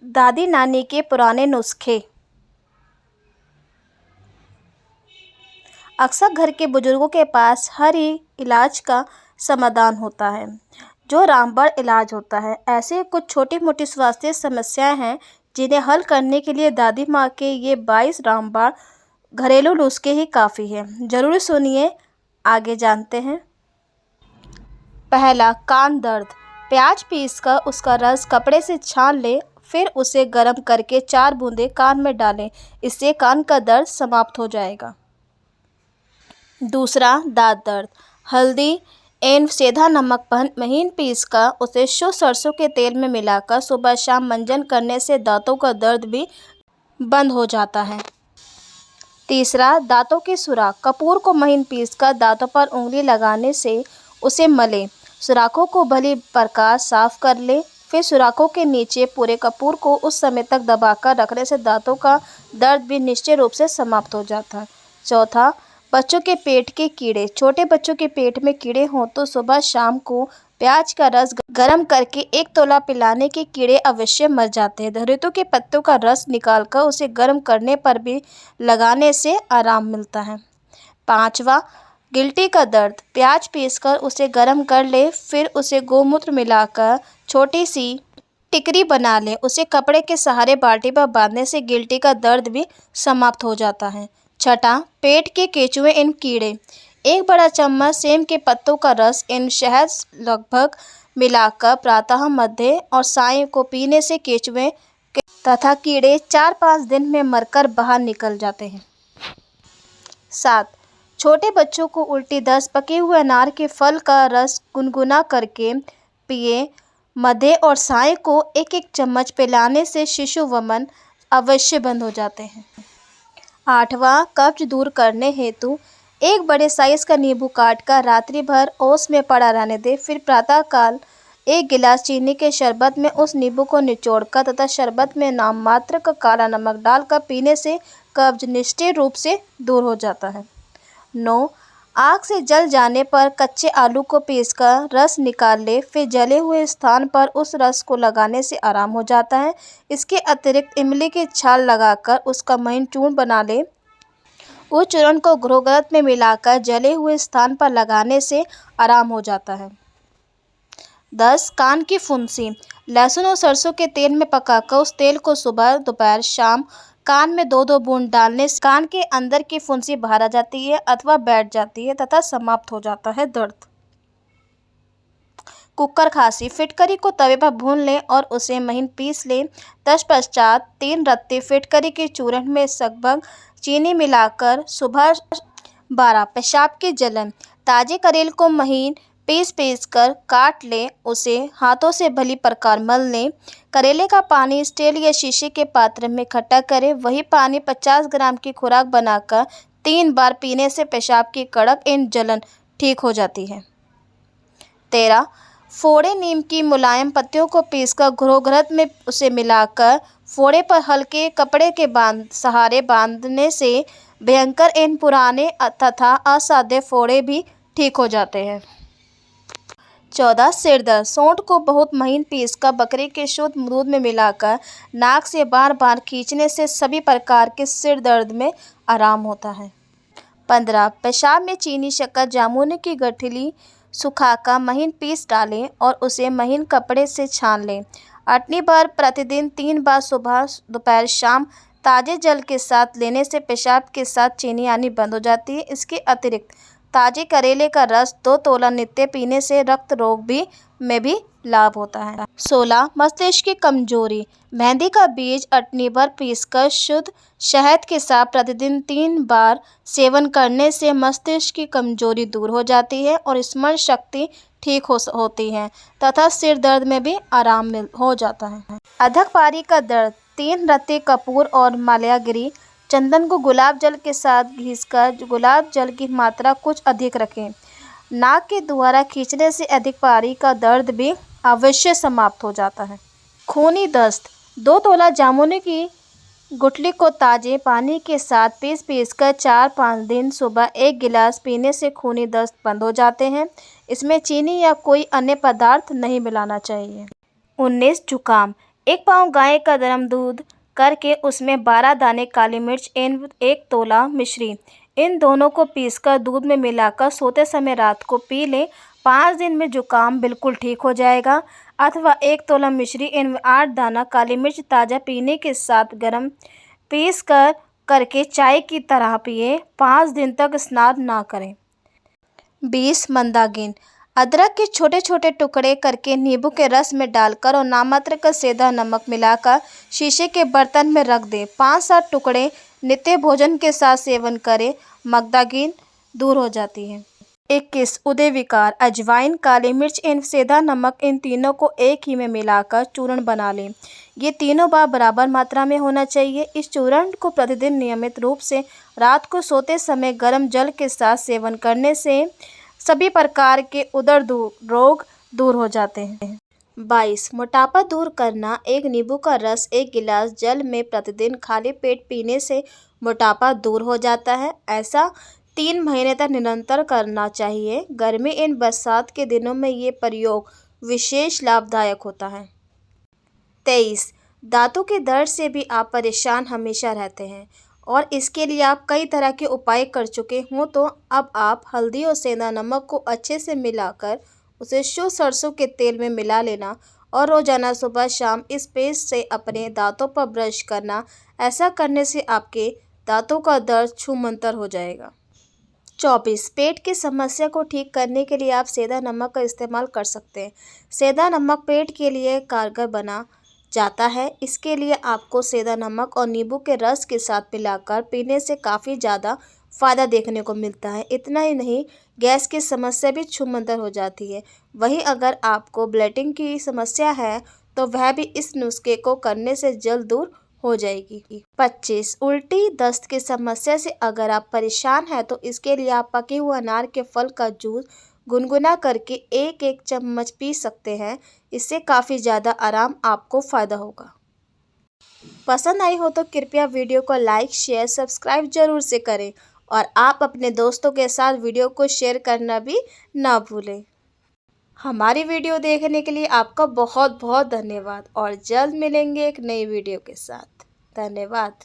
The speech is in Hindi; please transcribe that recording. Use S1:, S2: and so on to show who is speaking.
S1: दादी नानी के पुराने नुस्खे। अक्सर घर के बुजुर्गों के पास हर ही इलाज का समाधान होता है, जो रामबाण इलाज होता है। ऐसे कुछ छोटी मोटी स्वास्थ्य समस्याएं हैं जिन्हें हल करने के लिए दादी माँ के ये 22 रामबाण घरेलू नुस्खे ही काफ़ी हैं। जरूर सुनिए, आगे जानते हैं। पहला, कान दर्द। प्याज पीसकर उसका रस कपड़े से छान लें, फिर उसे गर्म करके 4 बूंदें कान में डालें। इससे कान का दर्द समाप्त हो जाएगा। दूसरा, दांत दर्द। हल्दी एवं सेंधा नमक महीन पीसकर उसे शुद्ध सरसों के तेल में मिलाकर सुबह शाम मंजन करने से दांतों का दर्द भी बंद हो जाता है। तीसरा, दांतों की सुराख। कपूर को महीन पीसकर दांतों पर उंगली लगाने से उसे मलें। सुराखों को भली प्रकार साफ कर लें, फिर सुराखों के नीचे पूरे कपूर को उस समय तक दबाकर रखने से दांतों का दर्द भी निश्चित रूप से समाप्त हो जाता है। चौथा, बच्चों के पेट के कीड़े। छोटे बच्चों के पेट में कीड़े हों तो सुबह शाम को प्याज का रस गर्म करके 1 तोला पिलाने के कीड़े अवश्य मर जाते हैं। धरेतु के पत्तों का रस निकालकर उसे गर्म करने पर भी लगाने से आराम मिलता है। पांचवा, गिल्टी का दर्द। प्याज पीसकर उसे गर्म कर ले, फिर उसे गोमूत्र मिलाकर छोटी सी टिकरी बना लें। उसे कपड़े के सहारे बाल्टी पर बांधने से गिल्टी का दर्द भी समाप्त हो जाता है। छठा, पेट के केंचुए इन कीड़े। 1 बड़ा चम्मच सेम के पत्तों का रस इन शहद लगभग मिलाकर प्रातः, मध्य और सायं को पीने से केंचुए तथा कीड़े 4-5 दिन में मरकर बाहर निकल जाते हैं। 7, छोटे बच्चों को उल्टी दस्त। पके हुए अनार के फल का रस गुनगुना करके पिए। मधे और सायं को 1-1 चम्मच पिलाने से शिशु वमन अवश्य बंद हो जाते हैं। 8वां, कब्ज दूर करने हेतु 1 बड़े साइज का नींबू काटकर रात्रि भर ओस में पड़ा रहने दें। फिर प्रातःकाल 1 गिलास चीनी के शरबत में उस नींबू को निचोड़कर तथा शरबत में नाम मात्र का काला नमक डालकर पीने से कब्ज निश्चित रूप से दूर हो जाता है। 9, आँख से जल जाने पर कच्चे आलू को पीसकर रस निकाल ले, फिर जले हुए स्थान पर उस रस को लगाने से आराम हो जाता है। इसके अतिरिक्त इमली की छाल लगाकर उसका महीन चूर्ण बना ले। उस चूर्ण को गृहगृह में मिलाकर जले हुए स्थान पर लगाने से आराम हो जाता है। 10, कान की फुंसी। लहसुन और सरसों के तेल में पकाकर उस तेल को सुबह, दोपहर, शाम कान में 2-2 बूंद डालने से कान के अंदर की फुंसी बाहर आ जाती है अथवा बैठ जाती है तथा समाप्त हो जाता है दर्द। कुकर खांसी। फिटकरी को तवे पर भून लें और उसे महीन पीस लें। तत्पश्चात 3 रत्ती फिटकरी के चूर्ण में लगभग चीनी मिलाकर सुबह 12, पेशाब की जलन। ताजे करेल को महीन पीस कर काट लें, उसे हाथों से भली प्रकार मल लें। करेले का पानी स्टील या शीशे के पात्र में इकट्ठा करें। वही पानी 50 ग्राम की खुराक बनाकर 3 बार पीने से पेशाब की कड़क एवं जलन ठीक हो जाती है। 13, फोड़े। नीम की मुलायम पत्तियों को पीसकर गृहगृह में उसे मिलाकर फोड़े पर हल्के कपड़े के सहारे बांधने से भयंकर एवं पुराने तथा असाध्य फोड़े भी ठीक हो जाते हैं। 14, सिर दर्द। सौंठ को बहुत महीन पीसकर बकरी के शुद्ध दूध में मिलाकर नाक से बार बार खींचने से सभी प्रकार के सिर दर्द में आराम होता है। 15, पेशाब में चीनी, शक्कर, जामुन की गठली सुखाकर महीन पीस डालें और उसे महीन कपड़े से छान लें। 8वीं बार प्रतिदिन 3 बार सुबह, दोपहर, शाम ताजे जल के साथ लेने से पेशाब के साथ चीनी आनी बंद हो जाती है। इसके अतिरिक्त ताजे करेले का रस 2 तोला नित्य पीने से रक्त रोग में भी लाभ होता है। 16, मस्तिष्क की कमजोरी। मेहंदी का बीज 8वीं बार पीसकर शुद्ध शहद के साथ प्रतिदिन 3 बार सेवन करने से मस्तिष्क की कमजोरी दूर हो जाती है और स्मरण शक्ति ठीक होती है तथा सिर दर्द में भी आराम हो जाता है। अधक पारी का दर्द। 3 रत्ती कपूर और माल्यागिरी चंदन को गुलाब जल के साथ घिसकर गुलाब जल की मात्रा कुछ अधिक रखें। नाक के द्वारा खींचने से अधिक पारी का दर्द भी अवश्य समाप्त हो जाता है। खूनी दस्त। 2 तोला जामुन की गुठली को ताजे पानी के साथ पीस कर 4-5 दिन सुबह 1 गिलास पीने से खूनी दस्त बंद हो जाते हैं। इसमें चीनी या कोई अन्य पदार्थ नहीं मिलाना चाहिए। 19, जुकाम। 1 पाव गाय का गर्म दूध करके उसमें 12 दाने काली मिर्च एवं 1 तोला मिश्री, इन दोनों को पीसकर दूध में मिलाकर सोते समय रात को पी लें। 5 दिन में जुकाम बिल्कुल ठीक हो जाएगा। अथवा 1 तोला मिश्री एवं 8 दाना काली मिर्च ताज़ा पीने के साथ गर्म पीस करके चाय की तरह पिए। 5 दिन तक स्नान ना करें। 20 मंदाकिनी, अदरक के छोटे छोटे टुकड़े करके नींबू के रस में डालकर और नामात्र का सेंधा नमक मिलाकर शीशे के बर्तन में रख दें। 5-7 टुकड़े नित्य भोजन के साथ सेवन करें, मंदाकिनी दूर हो जाती है। 21 उदय विकार, अजवाइन, काली मिर्च एवं सेंधा नमक, इन तीनों को एक ही में मिलाकर चूर्ण बना लें। ये तीनों बार बराबर मात्रा में होना चाहिए। इस चूर्ण को प्रतिदिन नियमित रूप से रात को सोते समय गर्म जल के साथ सेवन करने से सभी प्रकार के उदर रोग दूर हो जाते हैं। 22 मोटापा दूर करना, 1 नींबू का रस 1 गिलास जल में प्रतिदिन खाली पेट पीने से मोटापा दूर हो जाता है। ऐसा 3 महीने तक निरंतर करना चाहिए। गर्मी एवं बरसात के दिनों में ये प्रयोग विशेष लाभदायक होता है। 23 दांतों के दर्द से भी आप परेशान हमेशा रहते हैं और इसके लिए आप कई तरह के उपाय कर चुके हों, तो अब आप हल्दी और सेंधा नमक को अच्छे से मिलाकर उसे शुद्ध सरसों के तेल में मिला लेना और रोजाना सुबह शाम इस पेस्ट से अपने दांतों पर ब्रश करना। ऐसा करने से आपके दांतों का दर्द छूमंतर हो जाएगा। 24 पेट की समस्या को ठीक करने के लिए आप सेंधा नमक का इस्तेमाल कर सकते हैं। सेंधा नमक पेट के लिए कारगर बना जाता है। इसके लिए आपको सेंधा नमक और नींबू के रस के साथ मिलाकर पीने से काफ़ी ज़्यादा फ़ायदा देखने को मिलता है। इतना ही नहीं, गैस की समस्या भी छूमंतर हो जाती है। वहीं अगर आपको ब्लोटिंग की समस्या है तो वह भी इस नुस्खे को करने से जल्द दूर हो जाएगी। 25 उल्टी दस्त की समस्या से अगर आप परेशान हैं तो इसके लिए आप पके हुए अनार के फल का जूस गुनगुना करके 1-1 चम्मच पी सकते हैं। इससे काफ़ी ज़्यादा आराम आपको फ़ायदा होगा। पसंद आई हो तो कृपया वीडियो को लाइक, शेयर, सब्सक्राइब जरूर से करें और आप अपने दोस्तों के साथ वीडियो को शेयर करना भी ना भूलें। हमारी वीडियो देखने के लिए आपका बहुत बहुत धन्यवाद और जल्द मिलेंगे एक नई वीडियो के साथ। धन्यवाद।